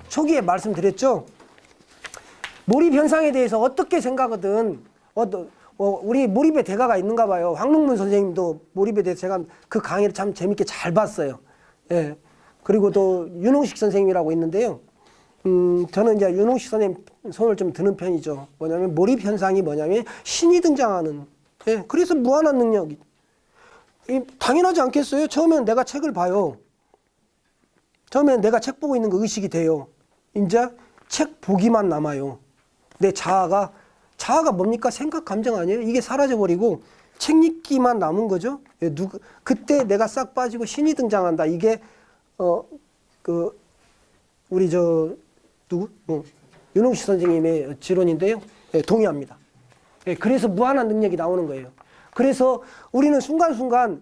초기에 말씀드렸죠. 몰입 현상에 대해서 어떻게 생각하든 우리 몰입의 대가가 있는가 봐요. 황릉문 선생님도 몰입에 대해서 제가 그 강의를 참 재밌게 잘 봤어요. 예. 그리고 또 윤홍식 선생님이라고 있는데요. 저는 이제 윤홍식 선생님 손을 좀 드는 편이죠. 뭐냐면 몰입 현상이 뭐냐면 신이 등장하는. 예. 그래서 무한한 능력이. 당연하지 않겠어요? 처음에는 내가 책을 봐요. 처음에는 내가 책 보고 있는 거 의식이 돼요. 이제 책 보기만 남아요. 내 자아가 뭡니까? 생각, 감정 아니에요? 이게 사라져버리고 책 읽기만 남은 거죠. 그때 내가 싹 빠지고 신이 등장한다. 이게 우리 윤홍식 선생님의 지론인데요. 예, 동의합니다. 예, 그래서 무한한 능력이 나오는 거예요. 그래서 우리는 순간순간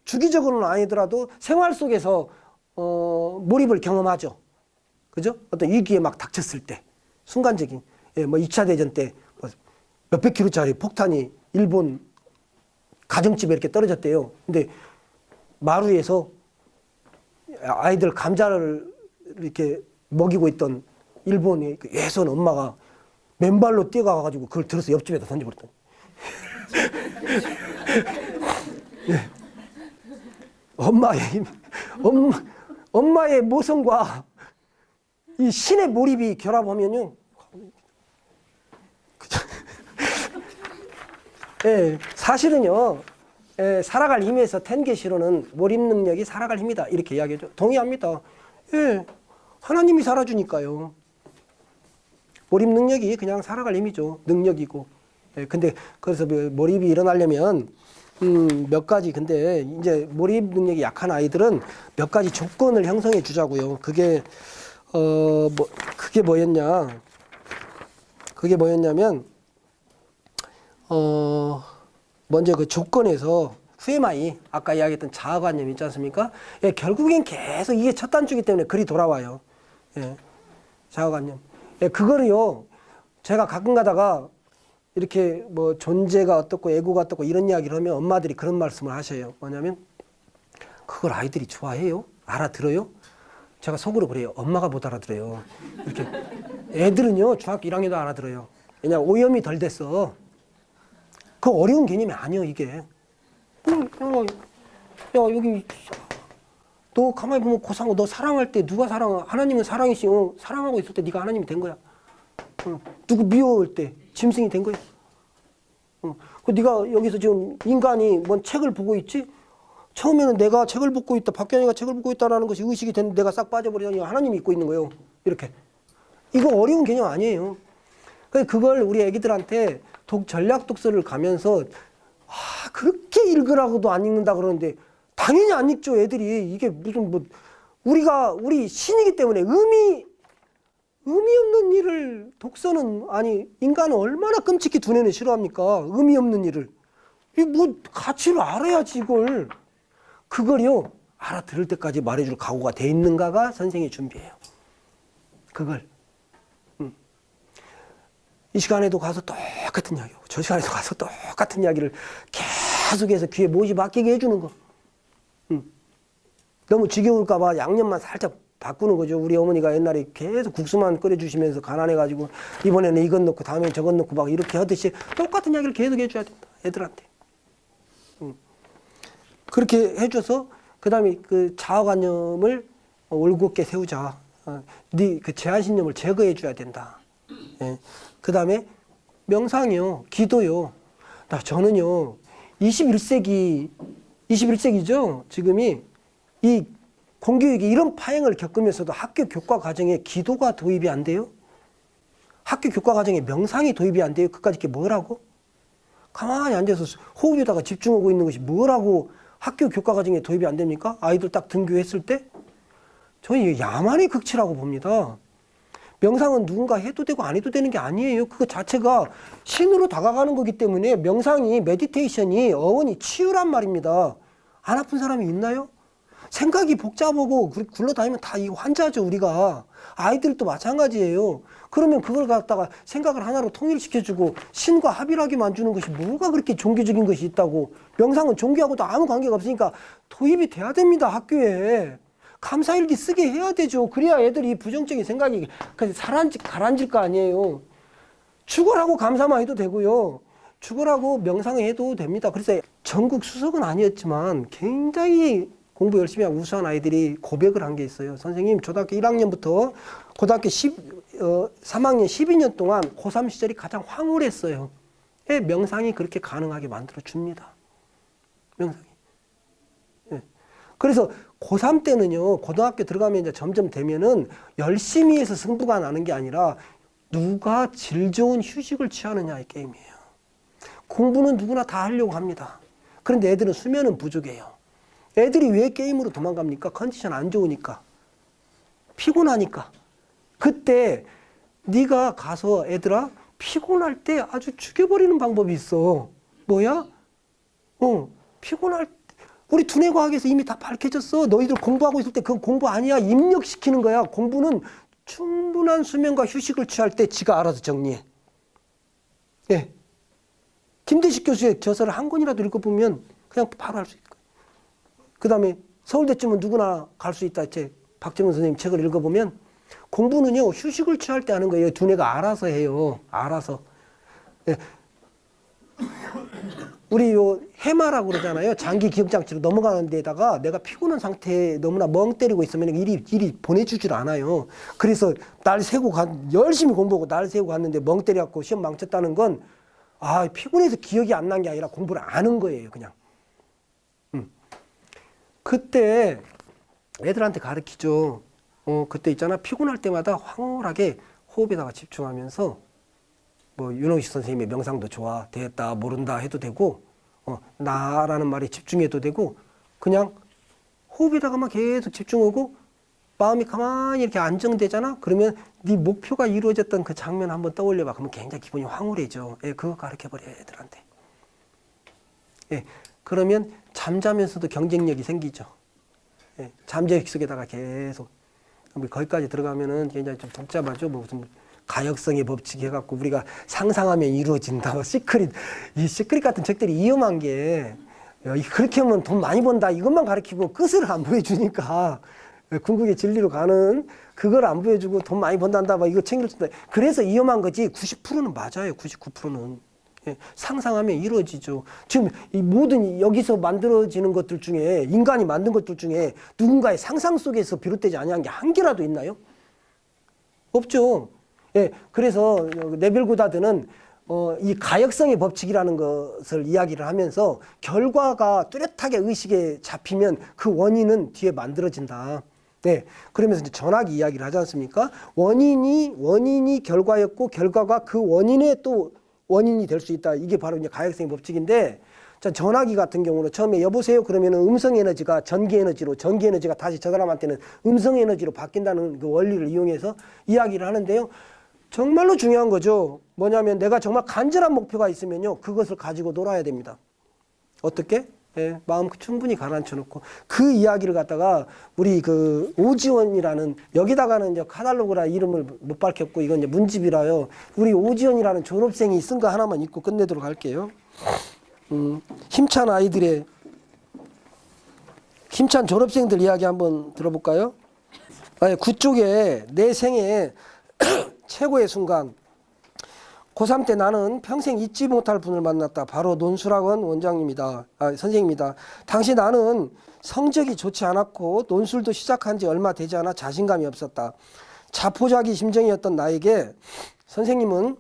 주기적으로는 아니더라도 생활 속에서 몰입을 경험하죠. 그죠? 어떤 위기에 막 닥쳤을 때 순간적인, 예, 뭐 2차 대전 때 몇백 킬로짜리 폭탄이 일본 가정집에 이렇게 떨어졌대요. 근데 마루에서 아이들 감자를 이렇게 먹이고 있던 일본의 예선 엄마가 맨발로 뛰어가가지고 그걸 들어서 옆집에다 던져버렸더니. 네. 엄마의 모성과 이 신의 몰입이 결합하면요. 예, 사실은요, 예, 살아갈 힘에서 텐계시로는 몰입 능력이 살아갈 힘이다. 이렇게 이야기하죠. 동의합니다. 예, 하나님이 살아주니까요. 몰입 능력이 그냥 살아갈 힘이죠. 능력이고. 예, 근데 그래서 몰입이 일어나려면 몇 가지, 근데 이제 몰입 능력이 약한 아이들은 몇 가지 조건을 형성해 주자고요. 그게 뭐였냐면 먼저 그 조건에서 후에마이, 아까 이야기했던 자아관념 있지 않습니까? 예, 결국엔 계속 이게 첫 단추기 때문에 글이 돌아와요. 예, 자아관념. 예, 그거를요, 제가 가끔 가다가 이렇게 뭐 존재가 어떻고 애고가 어떻고 이런 이야기를 하면 엄마들이 그런 말씀을 하셔요. 뭐냐면, 그걸 아이들이 좋아해요? 알아들어요? 제가 속으로 그래요. 엄마가 못 알아들어요. 이렇게. 애들은요, 중학교 1학년도 알아들어요. 왜냐면 오염이 덜 됐어. 그 어려운 개념이 아니에요, 이게. 야, 여기, 너 가만히 보면 고상고, 너 사랑할 때 누가 하나님은 사랑이시, 사랑하고 있을 때 네가 하나님이 된 거야. 누구 미워할 때 짐승이 된 거야. 그 네가 여기서 지금 인간이 뭔 책을 보고 있지? 처음에는 내가 책을 보고 있다, 박경희가 책을 보고 있다라는 것이 의식이 됐는데 내가 싹 빠져버리더니 하나님이 있고 있는 거예요. 이렇게. 이거 어려운 개념 아니에요. 그걸 우리 애기들한테 전략 독서를 가면서 그렇게 읽으라고도 안 읽는다 그러는데 당연히 안 읽죠. 애들이. 이게 무슨 우리 신이기 때문에 의미 없는 일을 독서는, 아니, 인간은 얼마나 끔찍히 두뇌는 싫어합니까? 의미 없는 일을. 이 가치를 알아야지 그걸요, 알아들을 때까지 말해줄 각오가 돼 있는가가 선생의 준비예요. 그걸. 이 시간에도 가서 똑같은 이야기하고 저 시간에도 가서 똑같은 이야기를 계속해서 귀에 못이 박히게 해주는 거. 너무 지겨울까 봐 양념만 살짝 바꾸는 거죠. 우리 어머니가 옛날에 계속 국수만 끓여주시면서 가난해가지고 이번에는 이것 넣고 다음엔 저것 넣고 막 이렇게 하듯이 똑같은 이야기를 계속 해줘야 된다. 애들한테. 그렇게 해줘서 그 다음에 그 자아관념을 올곧게 세우자. 그 제한신념을 제거해줘야 된다. 예. 그 다음에 명상이요, 기도요. 저는요, 21세기죠? 지금이 이 공교육이 이런 파행을 겪으면서도 학교 교과 과정에 기도가 도입이 안 돼요? 학교 교과 과정에 명상이 도입이 안 돼요? 그까짓 게 뭐라고? 가만히 앉아서 호흡에다가 집중하고 있는 것이 뭐라고 학교 교과 과정에 도입이 안 됩니까? 아이들 딱 등교했을 때? 저는 이게 야만의 극치라고 봅니다. 명상은 누군가 해도 되고 안 해도 되는 게 아니에요. 그거 자체가 신으로 다가가는 거기 때문에 명상이, 메디테이션이 어원이 치유란 말입니다. 안 아픈 사람이 있나요? 생각이 복잡하고 굴러다니면 다 이 환자죠, 우리가. 아이들도 마찬가지예요. 그러면 그걸 갖다가 생각을 하나로 통일시켜주고 신과 합일하게 만드는 것이 뭐가 그렇게 종교적인 것이 있다고. 명상은 종교하고도 아무 관계가 없으니까 도입이 돼야 됩니다, 학교에. 감사일기 쓰게 해야 되죠. 그래야 애들이 부정적인 생각이 가라앉을 거 아니에요. 죽으라고 감사만 해도 되고요. 죽으라고 명상해도 됩니다. 그래서 전국 수석은 아니었지만 굉장히 공부 열심히 하고 우수한 아이들이 고백을 한 게 있어요. 선생님, 초등학교 1학년부터 고등학교 3학년 12년 동안 고3 시절이 가장 황홀했어요. 명상이 그렇게 가능하게 만들어 줍니다. 명상이. 예. 그래서 고3 때는요, 고등학교 들어가면 이제 점점 되면은 열심히 해서 승부가 나는 게 아니라 누가 질 좋은 휴식을 취하느냐의 게임이에요. 공부는 누구나 다 하려고 합니다. 그런데 애들은 수면은 부족해요. 애들이 왜 게임으로 도망갑니까? 컨디션 안 좋으니까. 피곤하니까. 그때 네가 가서 애들아 피곤할 때 아주 죽여버리는 방법이 있어. 뭐야? 피곤할 때 우리 두뇌과학에서 이미 다 밝혀졌어. 너희들 공부하고 있을 때 그건 공부 아니야. 입력시키는 거야. 공부는 충분한 수면과 휴식을 취할 때 지가 알아서 정리해. 예. 김대식 교수의 저서를 한 권이라도 읽어보면 그냥 바로 할 수 있을 거예요. 그 다음에 서울대쯤은 누구나 갈 수 있다. 제 박정훈 선생님 책을 읽어보면 공부는요, 휴식을 취할 때 하는 거예요. 두뇌가 알아서 해요. 알아서. 예. 우리 요 해마라고 그러잖아요. 장기 기억장치로 넘어가는 데다가 내가 피곤한 상태에 너무나 멍 때리고 있으면 일이 보내주질 않아요. 그래서 날 새고 열심히 공부하고 날 새고 갔는데 멍 때려갖고 시험 망쳤다는 건 피곤해서 기억이 안 난 게 아니라 공부를 안 한 거예요, 그냥. 그때 애들한테 가르치죠. 그때 있잖아. 피곤할 때마다 황홀하게 호흡에다가 집중하면서 뭐 윤홍식 선생님의 명상도 좋아, 됐다, 모른다 해도 되고 나라는 말에 집중해도 되고 그냥 호흡에다가만 계속 집중하고 마음이 가만히 이렇게 안정되잖아. 그러면 네 목표가 이루어졌던 그 장면 한번 떠올려봐. 그러면 굉장히 기분이 황홀해져. 예, 그거 가르쳐버려요, 애들한테. 예, 그러면 잠자면서도 경쟁력이 생기죠. 예, 잠재력 속에다가 계속 거기까지 들어가면은 굉장히 좀 복잡하죠. 뭐 무슨 가역성의 법칙 해갖고 우리가 상상하면 이루어진다. 시크릿 같은 책들이 위험한 게 그렇게 하면 돈 많이 번다. 이것만 가르치고 끝을 안 보여주니까 궁극의 진리로 가는 그걸 안 보여주고 돈 많이 번단다. 막 이거 챙겨준다. 그래서 위험한 거지. 90%는 맞아요. 99%는. 예, 상상하면 이루어지죠. 지금 이 모든 여기서 만들어지는 것들 중에 인간이 만든 것들 중에 누군가의 상상 속에서 비롯되지 아니한 게 한 개라도 있나요? 없죠. 예, 그래서 네빌 고다드는 이 가역성의 법칙이라는 것을 이야기를 하면서 결과가 뚜렷하게 의식에 잡히면 그 원인은 뒤에 만들어진다. 네, 그러면서 이제 전화기 이야기를 하지 않습니까? 원인이 결과였고 결과가 그 원인의 또 원인이 될 수 있다. 이게 바로 이제 가역성의 법칙인데, 자, 전화기 같은 경우는 처음에 여보세요 그러면은 음성 에너지가 전기 에너지가 다시 저 사람한테는 음성 에너지로 바뀐다는 그 원리를 이용해서 이야기를 하는데요. 정말로 중요한 거죠. 뭐냐면 내가 정말 간절한 목표가 있으면요, 그것을 가지고 놀아야 됩니다. 어떻게? 예, 마음 충분히 가라앉혀 놓고 그 이야기를 갖다가 우리 그 오지원이라는, 여기다가는 이제 카탈로그라 이름을 못 밝혔고 이건 이제 문집이라요. 우리 오지원이라는 졸업생이 쓴 거 하나만 읽고 끝내도록 할게요. 힘찬 졸업생들 이야기 한번 들어볼까요? 그쪽에 내 생애 최고의 순간, 고3 때 나는 평생 잊지 못할 분을 만났다. 바로 논술학원 선생님입니다. 당시 나는 성적이 좋지 않았고 논술도 시작한 지 얼마 되지 않아 자신감이 없었다. 자포자기 심정이었던 나에게 선생님은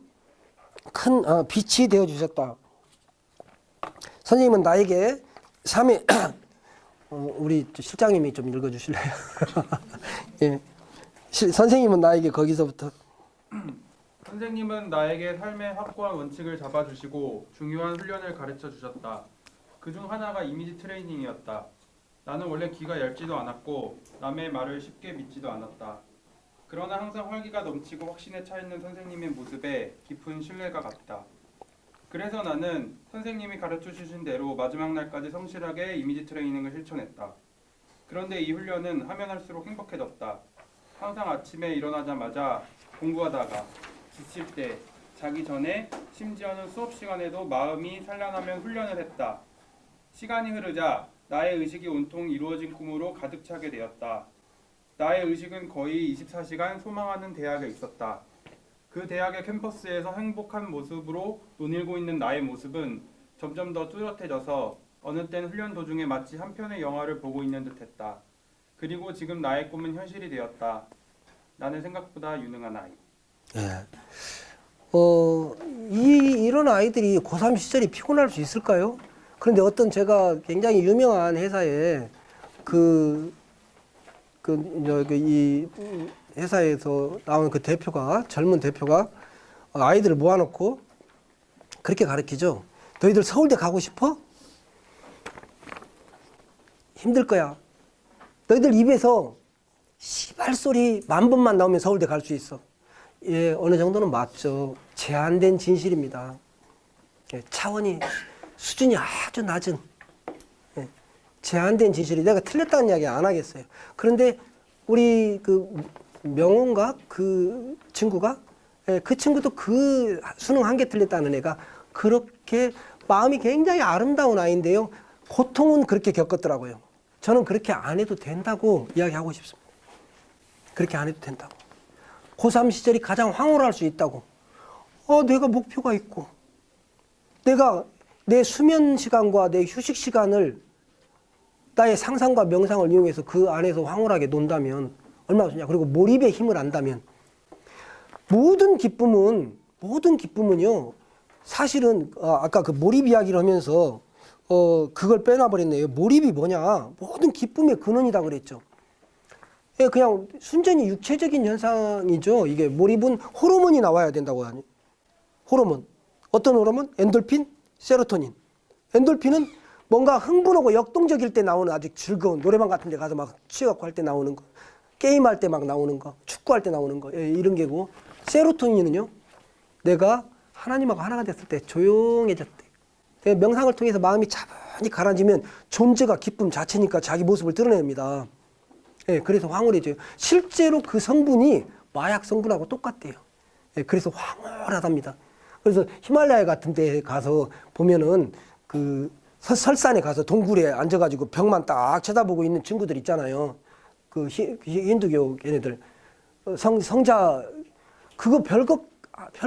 큰 빛이 되어주셨다. 선생님은 나에게 3일 우리 실장님이 좀 읽어주실래요? 예. 선생님은 나에게 거기서부터 선생님은 나에게 삶의 확고한 원칙을 잡아주시고 중요한 훈련을 가르쳐 주셨다. 그중 하나가 이미지 트레이닝이었다. 나는 원래 귀가 얇지도 않았고 남의 말을 쉽게 믿지도 않았다. 그러나 항상 활기가 넘치고 확신에 차 있는 선생님의 모습에 깊은 신뢰가 갔다. 그래서 나는 선생님이 가르쳐 주신 대로 마지막 날까지 성실하게 이미지 트레이닝을 실천했다. 그런데 이 훈련은 하면 할수록 행복해졌다. 항상 아침에 일어나자마자 공부하다가 지칠 때, 자기 전에, 심지어는 수업 시간에도 마음이 산란하면 훈련을 했다. 시간이 흐르자 나의 의식이 온통 이루어진 꿈으로 가득 차게 되었다. 나의 의식은 거의 24시간 소망하는 대학에 있었다. 그 대학의 캠퍼스에서 행복한 모습으로 논일고 있는 나의 모습은 점점 더 뚜렷해져서 어느 땐 훈련 도중에 마치 한 편의 영화를 보고 있는 듯했다. 그리고 지금 나의 꿈은 현실이 되었다. 나는 생각보다 유능한 아이. 예. 이런 아이들이 고3 시절이 피곤할 수 있을까요? 그런데 어떤 제가 굉장히 유명한 회사에 이 회사에서 나온 그 대표가, 젊은 대표가 아이들을 모아놓고 그렇게 가르치죠. 너희들 서울대 가고 싶어? 힘들 거야. 너희들 입에서 시발 소리 10,000번만 나오면 서울대 갈 수 있어. 예, 어느 정도는 맞죠. 제한된 진실입니다. 예, 차원이, 수준이 아주 낮은, 예, 제한된 진실이, 내가 틀렸다는 이야기 안 하겠어요. 그런데 우리 그 명호인가? 그 친구가, 예, 그 친구도 그 수능 한 개 틀렸다는 애가 그렇게 마음이 굉장히 아름다운 아이인데요. 고통은 그렇게 겪었더라고요. 저는 그렇게 안 해도 된다고 이야기하고 싶습니다. 그렇게 안 해도 된다고. 고3 시절이 가장 황홀할 수 있다고. 내가 목표가 있고, 내가 내 수면 시간과 내 휴식 시간을 나의 상상과 명상을 이용해서 그 안에서 황홀하게 논다면 얼마나 좋냐. 그리고 몰입의 힘을 안다면 모든 기쁨은요, 사실은 아까 그 몰입 이야기를 하면서 그걸 빼놔버렸네요. 몰입이 뭐냐? 모든 기쁨의 근원이다 그랬죠. 예, 그냥 순전히 육체적인 현상이죠. 이게 몰입은 호르몬이 나와야 된다고 하니. 호르몬. 어떤 호르몬? 엔돌핀, 세로토닌. 엔돌핀은 뭔가 흥분하고 역동적일 때 나오는 아주 즐거운 노래방 같은 데 가서 막 취해갖고 할 때 나오는 거. 게임할 때 막 나오는 거. 축구할 때 나오는 거. 예, 이런 게고. 세로토닌은요. 내가 하나님하고 하나가 됐을 때 조용해졌대. 명상을 통해서 마음이 차분히 가라앉으면 존재가 기쁨 자체니까 자기 모습을 드러냅니다. 예, 그래서 황홀해져요. 실제로 그 성분이 마약 성분하고 똑같대요. 예, 그래서 황홀하답니다. 그래서 히말라야 같은 데 가서 보면은 그 설산에 가서 동굴에 앉아가지고 벽만 딱 쳐다보고 있는 친구들 있잖아요. 그 힌두교 얘네들. 성자, 그거 별거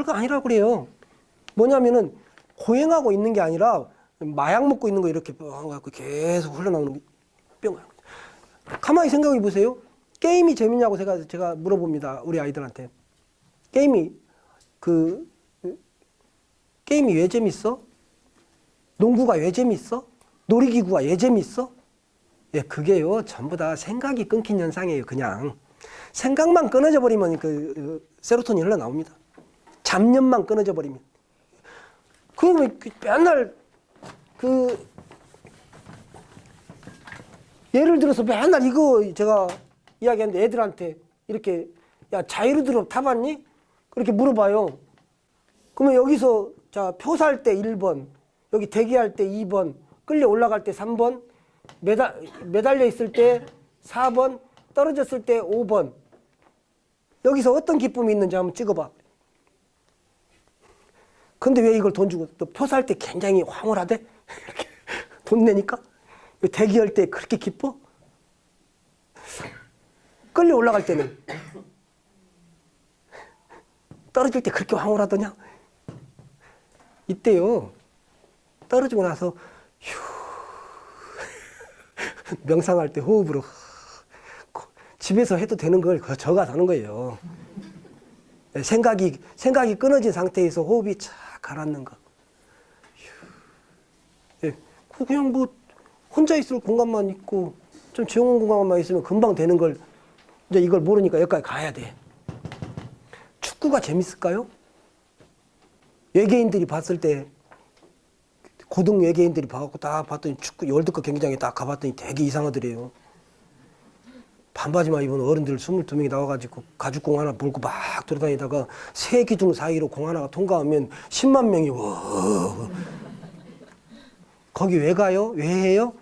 아니라고 그래요. 뭐냐면은 고행하고 있는 게 아니라 마약 먹고 있는 거 이렇게 계속 흘러나오는 게 뿅. 가만히 생각해 보세요. 게임이 재밌냐고 제가 물어봅니다. 우리 아이들한테. 게임이 왜 재밌어? 농구가 왜 재밌어? 놀이기구가 왜 재밌어? 예, 그게요, 전부 다 생각이 끊긴 현상이에요, 그냥. 생각만 끊어져 버리면 세로토닌 흘러나옵니다. 잡념만 끊어져 버리면. 그러면 맨날 예를 들어서 맨날 이거 제가 이야기하는데 애들한테 이렇게 야 자유로 들어 타봤니? 그렇게 물어봐요. 그러면 여기서 자 표살 때 1번, 여기 대기할 때 2번, 끌려 올라갈 때 3번, 매달려 있을 때 4번, 떨어졌을 때 5번. 여기서 어떤 기쁨이 있는지 한번 찍어봐. 근데 왜 이걸 돈 주고 또 표살 때 굉장히 황홀하대? 돈 내니까? 대기할 때 그렇게 기뻐? 끌려 올라갈 때는? 떨어질 때 그렇게 황홀하더냐? 이때요, 떨어지고 나서 휴 명상할 때 호흡으로 집에서 해도 되는 걸 적어서 하는 거예요. 생각이 끊어진 상태에서 호흡이 착 가라앉는 거. 예, 그냥 뭐 혼자 있을 공간만 있고 좀 조용한 공간만 있으면 금방 되는 걸 이제 이걸 모르니까 여기까지 가야 돼. 축구가 재밌을까요? 외계인들이 봤을 때 고등 외계인들이 봐갖고 딱 봤더니 축구 월드컵 경기장에 딱 가봤더니 되게 이상하더래요. 반바지만 입은 어른들 22명이 나와가지고 가죽공 하나 몰고 막 돌아다니다가 세 기둥 사이로 공 하나가 통과하면 10만 명이 와. 거기 왜 가요? 왜 해요?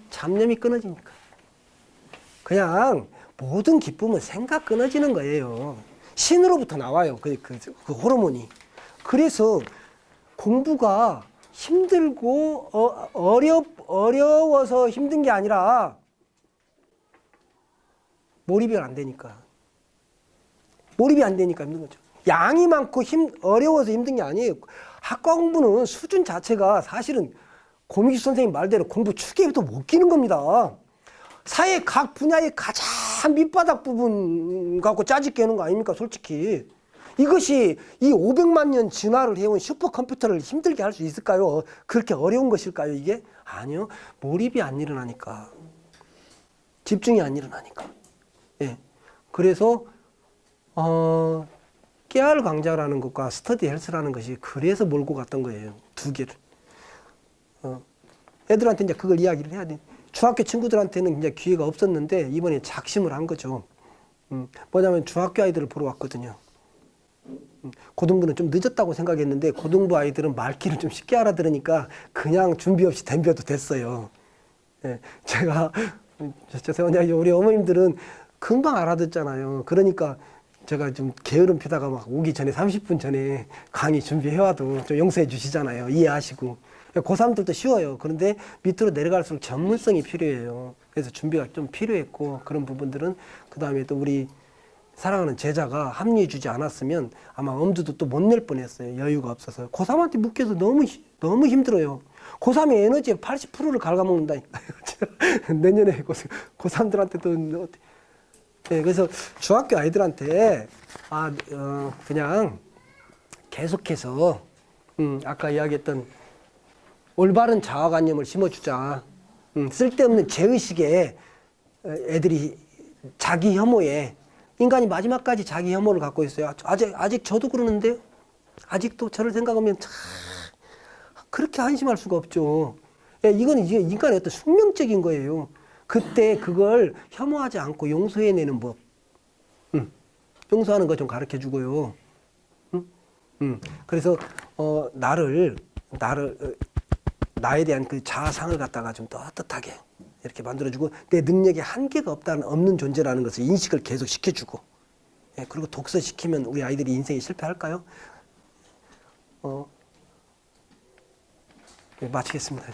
잡념이 끊어지니까. 그냥 모든 기쁨은 생각 끊어지는 거예요. 신으로부터 나와요. 그 호르몬이. 그래서 공부가 힘들고 어려워서 힘든 게 아니라 몰입이 안 되니까. 몰입이 안 되니까 힘든 거죠. 양이 많고 어려워서 힘든 게 아니에요. 학과 공부는 수준 자체가 사실은 고미규 선생님 말대로 공부 축에도 못 끼는 겁니다. 사회 각 분야의 가장 밑바닥 부분 갖고 짜집게 하는 거 아닙니까, 솔직히. 이것이 이 500만 년 진화를 해온 슈퍼컴퓨터를 힘들게 할 수 있을까요? 그렇게 어려운 것일까요, 이게? 아니요. 몰입이 안 일어나니까. 집중이 안 일어나니까. 예. 그래서, 깨알 강좌라는 것과 스터디 헬스라는 것이 그래서 몰고 갔던 거예요. 두 개를. 애들한테 이제 그걸 이야기를 해야 돼. 중학교 친구들한테는 이제 기회가 없었는데 이번에 작심을 한 거죠. 뭐냐면 중학교 아이들을 보러 왔거든요. 고등부는 좀 늦었다고 생각했는데 고등부 아이들은 말귀를 좀 쉽게 알아들으니까 그냥 준비 없이 덤벼도 됐어요. 예, 제가 죄송해요. 우리 어머님들은 금방 알아듣잖아요. 그러니까 제가 좀 게으름 피다가 막 오기 전에 30분 전에 강의 준비해와도 좀 용서해 주시잖아요. 이해하시고. 고3들도 쉬워요. 그런데 밑으로 내려갈수록 전문성이 필요해요. 그래서 준비가 좀 필요했고 그런 부분들은 그 다음에 또 우리 사랑하는 제자가 합류해 주지 않았으면 아마 엄두도 또 못 낼 뻔했어요. 여유가 없어서. 고3한테 묶여서 너무 힘들어요. 고3의 에너지의 80%를 갉아먹는다니까요. 내년에 고3들한테도 네, 그래서 중학교 아이들한테 그냥 계속해서 아까 이야기했던 올바른 자아관념을 심어주자. 쓸데없는 죄의식에 애들이 자기 혐오에 인간이 마지막까지 자기 혐오를 갖고 있어요. 아직 저도 그러는데요. 아직도 저를 생각하면 참 그렇게 한심할 수가 없죠. 이건 인간의 어떤 숙명적인 거예요. 그때 그걸 혐오하지 않고 용서해내는 법. 용서하는 거 좀 가르쳐 주고요. 그래서 나에 대한 그 자아상을 갖다가 좀 떳떳하게 이렇게 만들어주고 내 능력에 한계가 없는 존재라는 것을 인식을 계속 시켜주고 그리고 독서시키면 우리 아이들이 인생에 실패할까요? 네, 마치겠습니다.